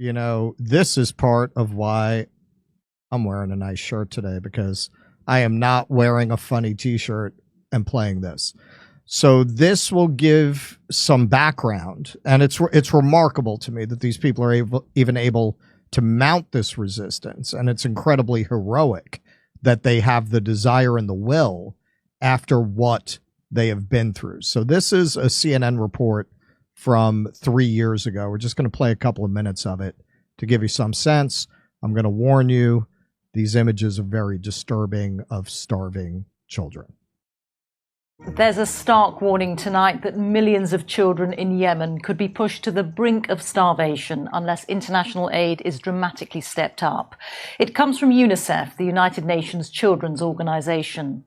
You know, this is part of why I'm wearing a nice shirt today, because I am not wearing a funny t-shirt and playing this. So this will give some background, and it's remarkable to me that these people are even able to mount this resistance, and it's incredibly heroic that they have the desire and the will after what they have been through. So this is a CNN report from 3 years ago. We're just going to play a couple of minutes of it to give you some sense. I'm going to warn you, these images are very disturbing of starving children. There's a stark warning tonight that millions of children in Yemen could be pushed to the brink of starvation unless international aid is dramatically stepped up. It comes from UNICEF, the United Nations Children's Organization.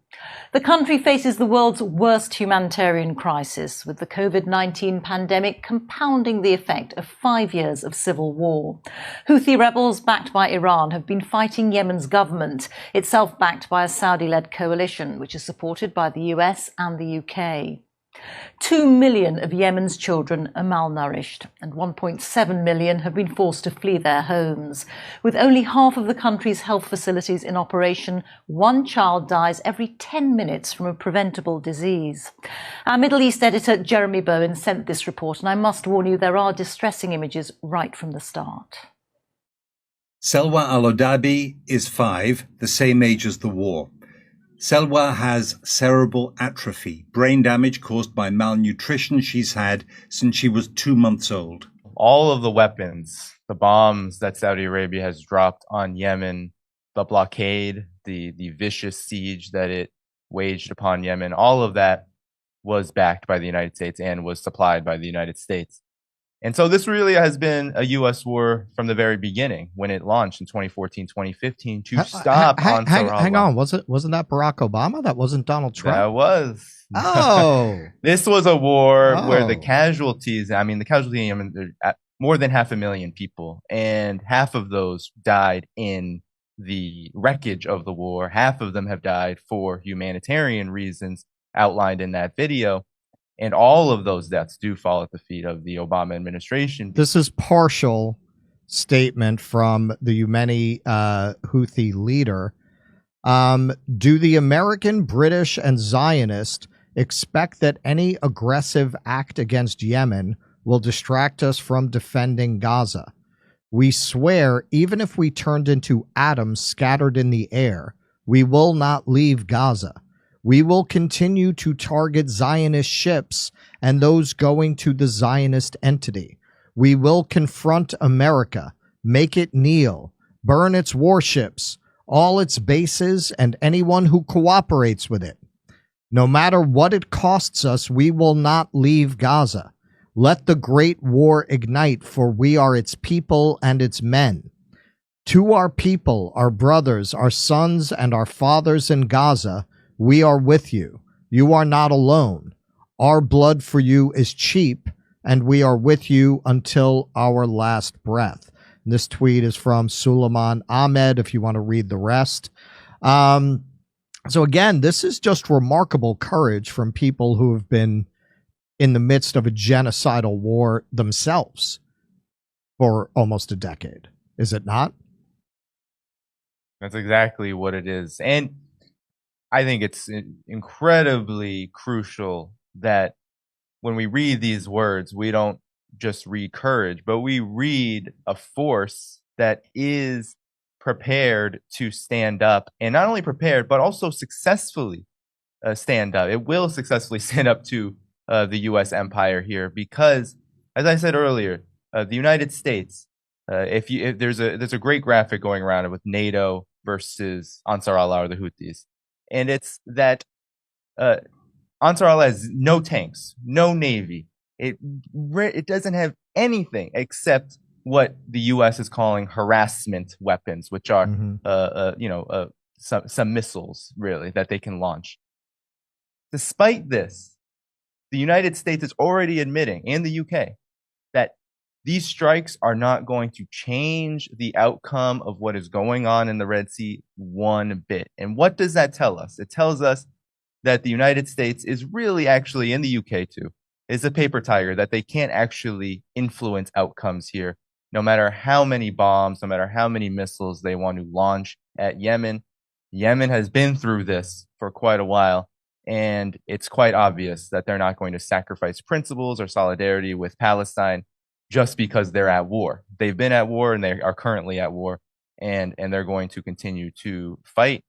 The country faces the world's worst humanitarian crisis, with the COVID-19 pandemic compounding the effect of 5 years of civil war. Houthi rebels backed by Iran have been fighting Yemen's government, itself backed by a Saudi-led coalition, which is supported by the US and the UK. 2 million of Yemen's children are malnourished, and 1.7 million have been forced to flee their homes. With only half of the country's health facilities in operation, one child dies every 10 minutes from a preventable disease. Our Middle East editor Jeremy Bowen sent this report, and I must warn you, there are distressing images right from the start. Selwa Al-Odabi is 5, the same age as the war. Selwa has cerebral atrophy, brain damage caused by malnutrition she's had since she was 2 months old. All of the weapons, the bombs that Saudi Arabia has dropped on Yemen, the blockade, the vicious siege that it waged upon Yemen, all of that was backed by the United States and was supplied by the United States. And so this really has been a U.S. war from the very beginning, when it launched in 2014, 2015 to stop Ansar Allah. Hang on, wasn't that Barack Obama? That wasn't Donald Trump? That was. Oh. This was a war where the casualties, the casualties in Yemen, are more than 500,000 people, and half of those died in the wreckage of the war. Half of them have died for humanitarian reasons outlined in that video. And all of those deaths do fall at the feet of the Obama administration. This is partial statement from the Yemeni Houthi leader. Do the American, British, and Zionist expect that any aggressive act against Yemen will distract us from defending Gaza? We swear, even if we turned into atoms scattered in the air, we will not leave Gaza. We will continue to target Zionist ships and those going to the Zionist entity. We will confront America, make it kneel, burn its warships, all its bases, and anyone who cooperates with it. No matter what it costs us, we will not leave Gaza. Let the great war ignite, for we are its people and its men. To our people, our brothers, our sons, and our fathers in Gaza, we are with you. You are not alone. Our blood for you is cheap, and we are with you until our last breath. And this tweet is from Suleiman Ahmed, if you want to read the rest. So again, this is just remarkable courage from people who have been in the midst of a genocidal war themselves for almost a decade. Is it not? That's exactly what it is. And I think it's incredibly crucial that when we read these words, we don't just read courage, but we read a force that is prepared to stand up, and not only prepared, but also successfully stand up. It will successfully stand up to the U.S. empire here, because, as I said earlier, the United States, if there's a great graphic going around with NATO versus Ansar Allah, or the Houthis. And it's that Ansar Allah has no tanks, no navy. It doesn't have anything except what the U.S. is calling harassment weapons, which are some missiles, really, that they can launch. Despite this, the United States is already admitting, and the UK, that these strikes are not going to change the outcome of what is going on in the Red Sea one bit. And what does that tell us? It tells us that the United States is really actually, in the UK too, is a paper tiger, that they can't actually influence outcomes here. no matter how many bombs, no matter how many missiles they want to launch at Yemen. Yemen has been through this for quite a while, and it's quite obvious that they're not going to sacrifice principles or solidarity with Palestine just because they're at war. They've been at war and they are currently at war, and they're going to continue to fight.